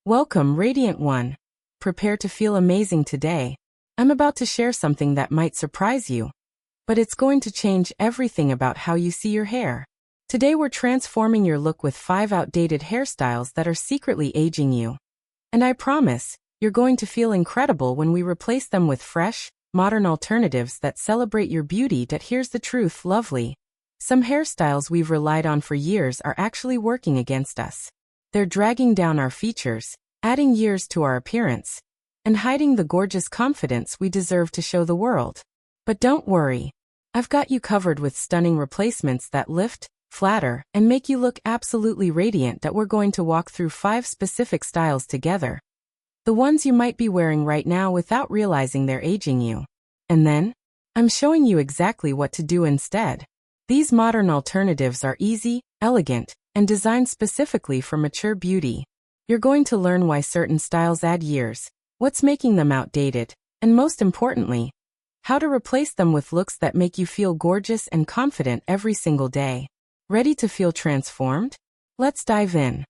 Welcome, Radiant One. Prepare to feel amazing today. I'm about to share something that might surprise you, but it's going to change everything about how you see your hair. Today we're transforming your look with 5 outdated hairstyles that are secretly aging you. And I promise, you're going to feel incredible when we replace them with fresh, modern alternatives that celebrate your beauty. Here's the truth, lovely. Some hairstyles we've relied on for years are actually working against us. They're dragging down our features, adding years to our appearance, and hiding the gorgeous confidence we deserve to show the world. But don't worry. I've got you covered with stunning replacements that lift, flatter, and make you look absolutely radiant. We're going to walk through 5 specific styles together. The ones you might be wearing right now without realizing they're aging you. And then, I'm showing you exactly what to do instead. These modern alternatives are easy, elegant, and designed specifically for mature beauty. You're going to learn why certain styles add years, what's making them outdated, and most importantly, how to replace them with looks that make you feel gorgeous and confident every single day. Ready to feel transformed? Let's dive in.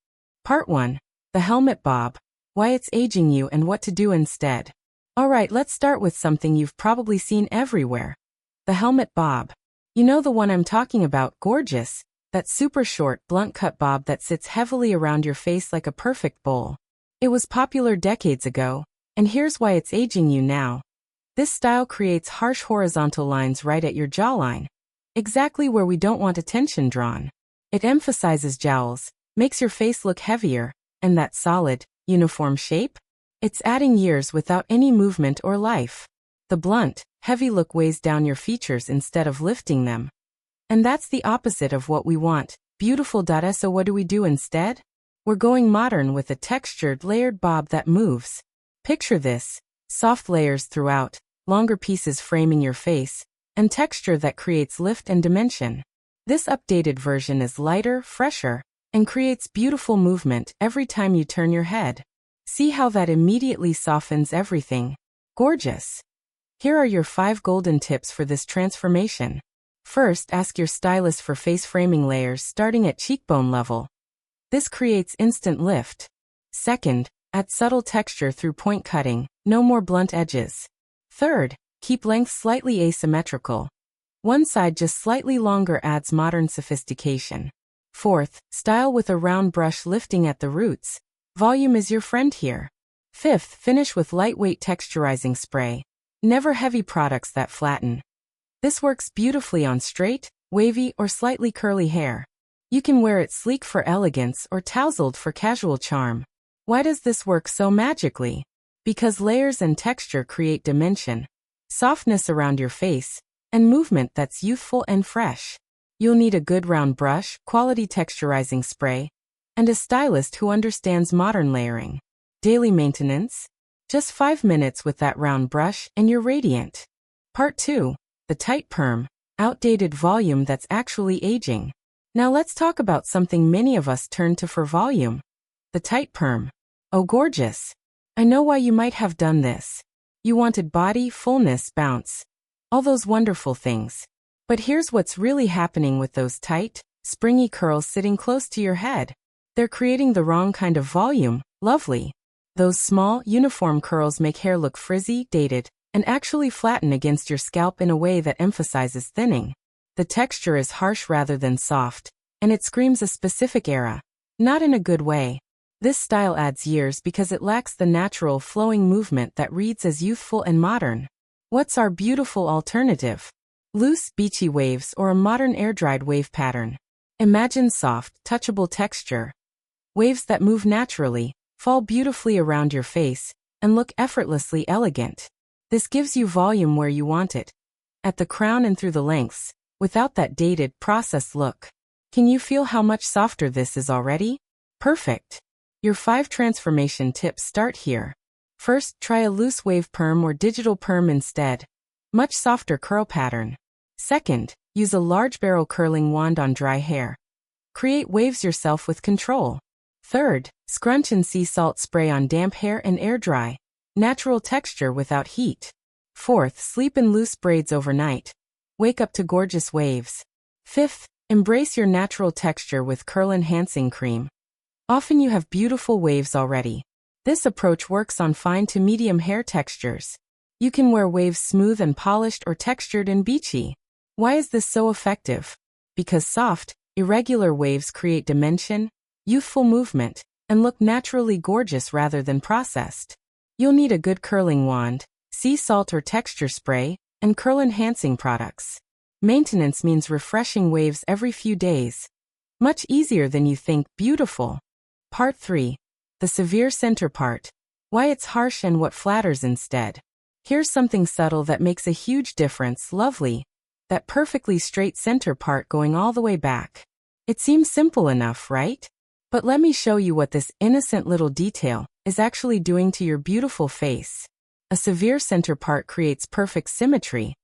Part 1. The Helmet Bob. Why it's aging you and what to do instead. Alright, let's start with something you've probably seen everywhere. The Helmet Bob. You know the one I'm talking about, gorgeous. That super short, blunt-cut bob that sits heavily around your face like a perfect bowl. It was popular decades ago, and here's why it's aging you now. This style creates harsh horizontal lines right at your jawline, exactly where we don't want attention drawn. It emphasizes jowls, makes your face look heavier, and that solid, uniform shape? It's adding years without any movement or life. The blunt, heavy look weighs down your features instead of lifting them. And that's the opposite of what we want. Beautiful. So what do we do instead? We're going modern with a textured, layered bob that moves. Picture this: soft layers throughout, longer pieces framing your face, and texture that creates lift and dimension. This updated version is lighter, fresher, and creates beautiful movement every time you turn your head. See how that immediately softens everything. Gorgeous. Here are your 5 golden tips for this transformation. First, ask your stylist for face framing layers starting at cheekbone level. This creates instant lift. Second, add subtle texture through point cutting, no more blunt edges. Third, keep length slightly asymmetrical. One side just slightly longer adds modern sophistication. Fourth, style with a round brush lifting at the roots. Volume is your friend here. Fifth, finish with lightweight texturizing spray. Never heavy products that flatten. This works beautifully on straight, wavy, or slightly curly hair. You can wear it sleek for elegance or tousled for casual charm. Why does this work so magically? Because layers and texture create dimension, softness around your face, and movement that's youthful and fresh. You'll need a good round brush, quality texturizing spray, and a stylist who understands modern layering. Daily maintenance? Just 5 minutes with that round brush and you're radiant. Part 2. The tight perm, outdated volume that's actually aging. Now let's talk about something many of us turn to for volume. The tight perm. Oh, gorgeous. I know why you might have done this. You wanted body, fullness, bounce. All those wonderful things. But here's what's really happening with those tight, springy curls sitting close to your head. They're creating the wrong kind of volume, lovely. Those small, uniform curls make hair look frizzy, dated, and actually flatten against your scalp in a way that emphasizes thinning. The texture is harsh rather than soft, and it screams a specific era. Not in a good way. This style adds years because it lacks the natural flowing movement that reads as youthful and modern. What's our beautiful alternative? Loose, beachy waves or a modern air-dried wave pattern. Imagine soft, touchable texture. Waves that move naturally, fall beautifully around your face, and look effortlessly elegant. This gives you volume where you want it, at the crown and through the lengths, without that dated, processed look. Can you feel how much softer this is already? Perfect. Your 5 transformation tips start here. First, try a loose wave perm or digital perm instead. Much softer curl pattern. Second, use a large barrel curling wand on dry hair. Create waves yourself with control. Third, scrunch and sea salt spray on damp hair and air dry. Natural texture without heat. Fourth, sleep in loose braids overnight. Wake up to gorgeous waves. Fifth, embrace your natural texture with curl enhancing cream. Often you have beautiful waves already. This approach works on fine to medium hair textures. You can wear waves smooth and polished or textured and beachy. Why is this so effective? Because soft, irregular waves create dimension, youthful movement, and look naturally gorgeous rather than processed. You'll need a good curling wand, sea salt or texture spray, and curl-enhancing products. Maintenance means refreshing waves every few days. Much easier than you think. Beautiful. Part 3. The severe center part. Why it's harsh and what flatters instead. Here's something subtle that makes a huge difference. Lovely. That perfectly straight center part going all the way back. It seems simple enough, right? But let me show you what this innocent little detail is actually doing to your beautiful face. A severe center part creates perfect symmetry.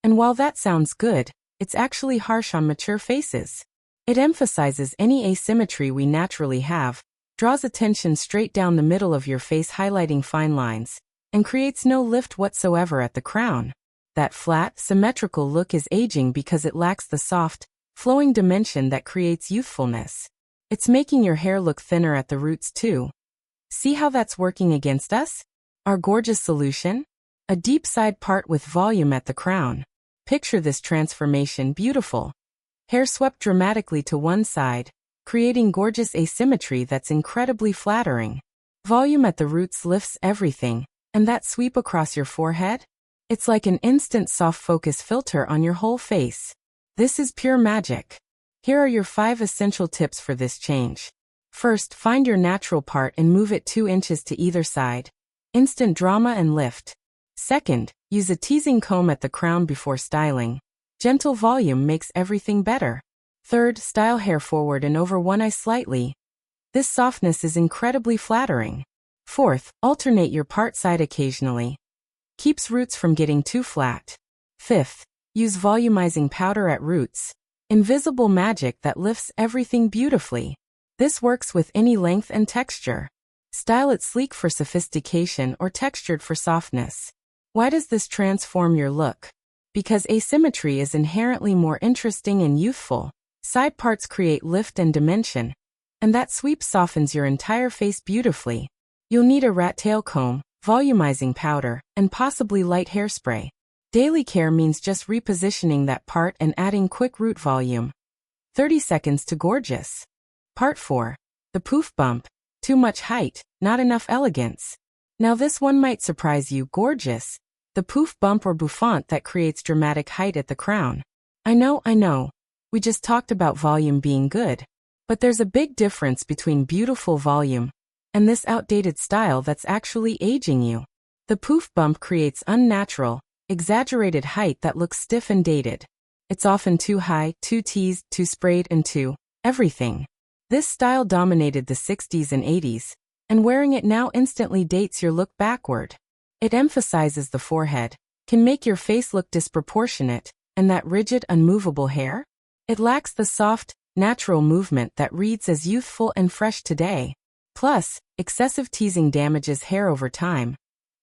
And while that sounds good, it's actually harsh on mature faces. It emphasizes any asymmetry we naturally have, draws attention straight down the middle of your face, highlighting fine lines, and creates no lift whatsoever at the crown. That flat, symmetrical look is aging because it lacks the soft, flowing dimension that creates youthfulness. It's making your hair look thinner at the roots too. See how that's working against us? Our gorgeous solution? A deep side part with volume at the crown. Picture this transformation. Beautiful. Hair swept dramatically to one side, creating gorgeous asymmetry that's incredibly flattering. Volume at the roots lifts everything, and that sweep across your forehead? It's like an instant soft focus filter on your whole face. This is pure magic. Here are your 5 essential tips for this change. First, find your natural part and move it 2 inches to either side. Instant drama and lift. Second, use a teasing comb at the crown before styling. Gentle volume makes everything better. Third, style hair forward and over one eye slightly. This softness is incredibly flattering. Fourth, alternate your part side occasionally. Keeps roots from getting too flat. Fifth, use volumizing powder at roots. Invisible magic that lifts everything beautifully. This works with any length and texture. Style it sleek for sophistication or textured for softness. Why does this transform your look? Because asymmetry is inherently more interesting and youthful. Side parts create lift and dimension, and that sweep softens your entire face beautifully. You'll need a rat tail comb, volumizing powder, and possibly light hairspray. Daily care means just repositioning that part and adding quick root volume. 30 seconds to gorgeous. Part 4. The poof bump. Too much height, not enough elegance. Now this one might surprise you. Gorgeous. The poof bump or bouffant that creates dramatic height at the crown. I know. We just talked about volume being good. But there's a big difference between beautiful volume and this outdated style that's actually aging you. The poof bump creates unnatural, exaggerated height that looks stiff and dated. It's often too high, too teased, too sprayed, and too everything. This style dominated the 60s and 80s, and wearing it now instantly dates your look backward. It emphasizes the forehead, can make your face look disproportionate, and that rigid, unmovable hair? It lacks the soft, natural movement that reads as youthful and fresh today. Plus, excessive teasing damages hair over time.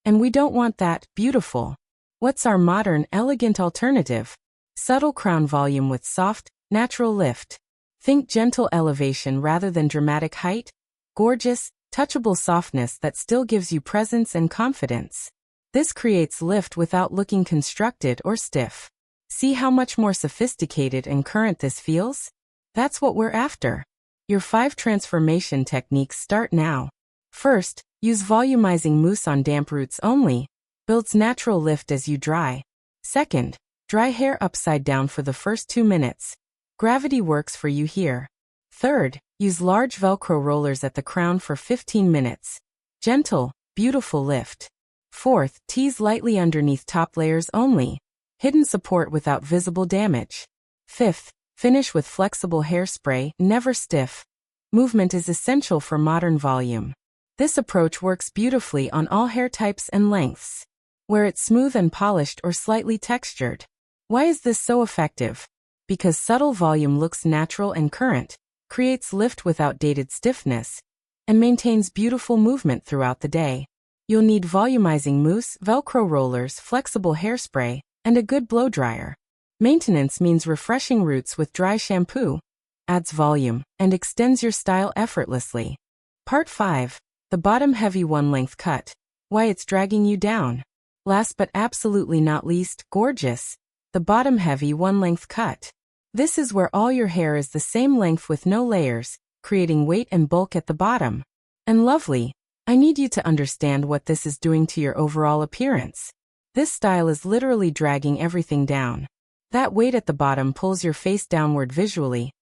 And we don't want that. Beautiful. What's our modern, elegant alternative? Subtle crown volume with soft, natural lift. Think gentle elevation rather than dramatic height. Gorgeous, touchable softness that still gives you presence and confidence. This creates lift without looking constructed or stiff. See how much more sophisticated and current this feels? That's what we're after. Your 5 transformation techniques start now. First, use volumizing mousse on damp roots only. Builds natural lift as you dry. Second, dry hair upside down for the first 2 minutes. Gravity works for you here. Third, use large Velcro rollers at the crown for 15 minutes. Gentle, beautiful lift. Fourth, tease lightly underneath top layers only. Hidden support without visible damage. Fifth, finish with flexible hairspray, never stiff. Movement is essential for modern volume. This approach works beautifully on all hair types and lengths. Wear it smooth and polished or slightly textured. Why is this so effective? Because subtle volume looks natural and current, creates lift without dated stiffness, and maintains beautiful movement throughout the day. You'll need volumizing mousse, Velcro rollers, flexible hairspray, and a good blow dryer. Maintenance means refreshing roots with dry shampoo, adds volume, and extends your style effortlessly. Part 5. The bottom heavy one length cut. Why it's dragging you down. Last but absolutely not least, gorgeous. The bottom heavy one length cut. This is where all your hair is the same length with no layers, creating weight and bulk at the bottom. And lovely. I need you to understand what this is doing to your overall appearance. This style is literally dragging everything down. That weight at the bottom pulls your face downward visually,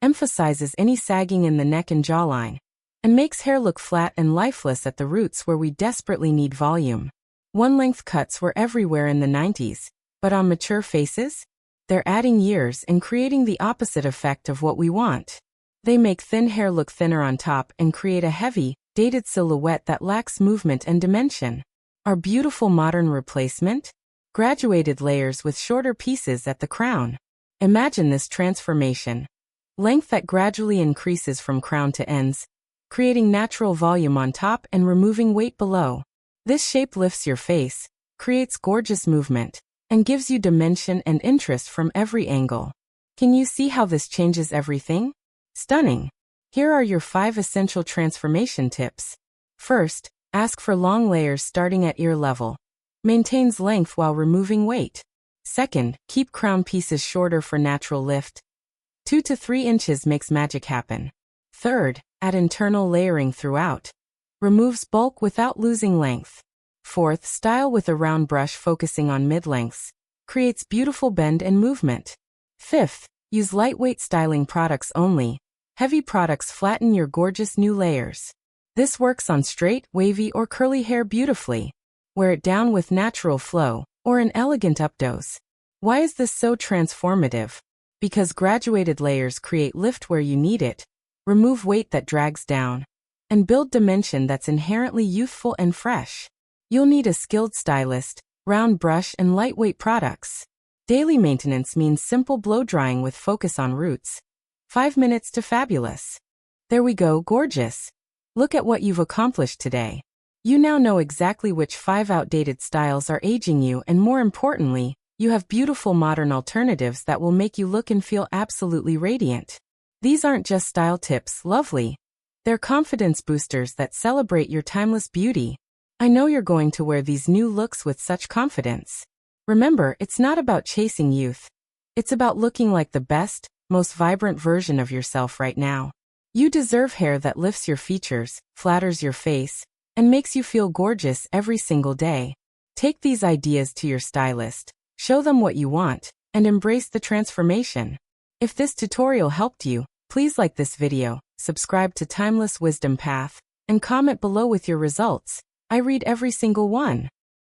emphasizes any sagging in the neck and jawline, and makes hair look flat and lifeless at the roots where we desperately need volume. One-length cuts were everywhere in the 90s, but on mature faces, they're adding years and creating the opposite effect of what we want. They make thin hair look thinner on top and create a heavy, dated silhouette that lacks movement and dimension. Our beautiful modern replacement? Graduated layers with shorter pieces at the crown. Imagine this transformation. Length that gradually increases from crown to ends, creating natural volume on top and removing weight below. This shape lifts your face, creates gorgeous movement, and gives you dimension and interest from every angle. Can you see how this changes everything? Stunning! Here are your 5 essential transformation tips. First, ask for long layers starting at ear level. Maintains length while removing weight. Second, keep crown pieces shorter for natural lift. 2 to 3 inches makes magic happen. Third, add internal layering throughout. Removes bulk without losing length. Fourth, style with a round brush focusing on mid-lengths. Creates beautiful bend and movement. Fifth, use lightweight styling products only. Heavy products flatten your gorgeous new layers. This works on straight, wavy, or curly hair beautifully. Wear it down with natural flow, or an elegant updos. Why is this so transformative? Because graduated layers create lift where you need it, remove weight that drags down, and build dimension that's inherently youthful and fresh. You'll need a skilled stylist, round brush, and lightweight products. Daily maintenance means simple blow drying with focus on roots. 5 minutes to fabulous. There we go, gorgeous. Look at what you've accomplished today. You now know exactly which 5 outdated styles are aging you, and more importantly, you have beautiful modern alternatives that will make you look and feel absolutely radiant. These aren't just style tips, lovely. They're confidence boosters that celebrate your timeless beauty. I know you're going to wear these new looks with such confidence. Remember, it's not about chasing youth. It's about looking like the best, most vibrant version of yourself right now. You deserve hair that lifts your features, flatters your face, and makes you feel gorgeous every single day. Take these ideas to your stylist, show them what you want, and embrace the transformation. If this tutorial helped you, please like this video, subscribe to Timeless Wisdom Path, and comment below with your results. I read every single one.